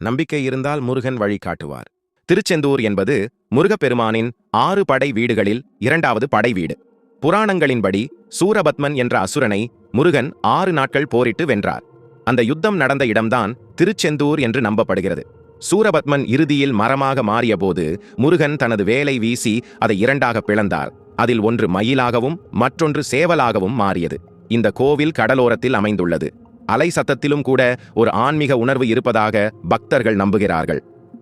நம்பிக்கை இருந்தால் முருகன் வழி காட்டுவார். திருச்செந்தூர் என்பது முருகப்பெருமானின் 6 படை வீடுகளில் 2வது படை வீடு. புராணங்களின்படி சூரபத்மன் என்ற அசுரனை முருகன் 6 நாட்கள் போரிட்டு வென்றார். அந்த யுத்தம் நடந்த இடம்தான் திருச்செந்தூர் என்று நம்பப்படுகிறது. சூரபத்மன் இறுதியில் மரமாக மாறியபோது முருகன் தனது வேலை வீசி அதை 2ஆக பிளந்தார். அதில் ஒன்று மயிலாகவும் மற்றொன்று சேவலாகவும் மாறியது. இந்த கோவில் கடலோரத்தில் அமைந்துள்ளது. அலை சத்தத்திலும் கூட ஒரு ஆன்மீக உணர்வு இருப்பதாக பக்தர்கள் நம்புகிறார்கள்.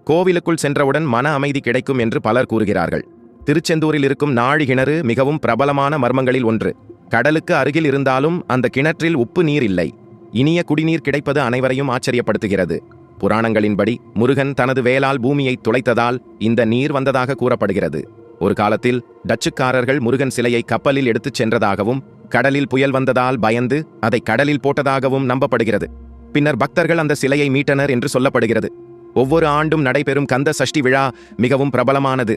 கோவிலுக்குள் சென்றவுடன் மன அமைதி கிடைக்கும் என்று பலர் கூறுகிறார்கள். திருச்செந்தூரில் இருக்கும் நாழி கிணறு மிகவும் பிரபலமான மர்மங்களில் ஒன்று. கடலுக்கு அருகில் இருந்தாலும் அந்த கிணற்றில் உப்பு நீர் இல்லை. இனிய குடிநீர் கிடைப்பது அனைவரையும் ஆச்சரியப்படுத்துகிறது. புராணங்களின்படி முருகன் தனது வேலால் பூமியை துளைத்ததால் இந்த நீர் வந்ததாக கூறப்படுகிறது. ஒரு காலத்தில் டச்சுக்காரர்கள் முருகன் சிலையை கப்பலில் எடுத்துச் சென்றதாகவும் கடலில் புயல் வந்ததால் பயந்து அதை கடலில் போட்டதாகவும் நம்பப்படுகிறது. பின்னர் பக்தர்கள் அந்த சிலையை மீட்டனர் என்று சொல்லப்படுகிறது. ஒவ்வொரு ஆண்டும் நடைபெறும் கந்த சஷ்டி விழா மிகவும் பிரபலமானது.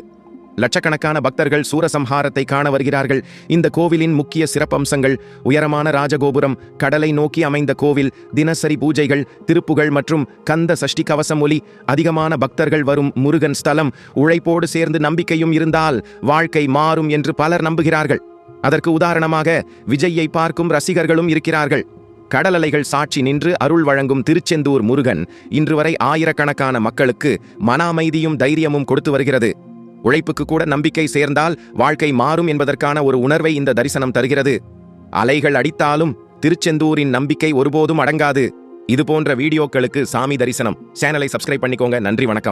லட்சக்கணக்கான பக்தர்கள் சூரசம்ஹாரத்தை காண வருகிறார்கள். இந்த கோவிலின் முக்கிய சிறப்பம்சங்கள் உயரமான ராஜகோபுரம், கடலை நோக்கி அமைந்த கோவில், தினசரி பூஜைகள், திருப்புகள் மற்றும் கந்த சஷ்டி கவசம் ஒலி. அதிகமான பக்தர்கள் வரும் முருகன் ஸ்தலம். உழைப்போடு சேர்ந்து நம்பிக்கையும் இருந்தால் வாழ்க்கை மாறும் என்று பலர் நம்புகிறார்கள். அதற்கு உதாரணமாக விஜய்யை பார்க்கும் ரசிகர்களும் இருக்கிறார்கள். கடல் அலைகள் சாட்சி நின்று அருள் வழங்கும் திருச்செந்தூர் முருகன் இன்று வரை ஆயிரக்கணக்கான மக்களுக்கு மன அமைதியும் தைரியமும் கொடுத்து வருகிறது. உழைப்புக்கு கூட நம்பிக்கை சேர்ந்தால் வாழ்க்கை மாறும் என்பதற்கான ஒரு உணர்வை இந்த தரிசனம் தருகிறது. அலைகள் அடித்தாலும் திருச்செந்தூரின் நம்பிக்கை ஒருபோதும் அடங்காது. இதுபோன்ற வீடியோக்களுக்கு சாமி தரிசனம் சேனலை சப்ஸ்கிரைப் பண்ணிக்கோங்க. நன்றி, வணக்கம்.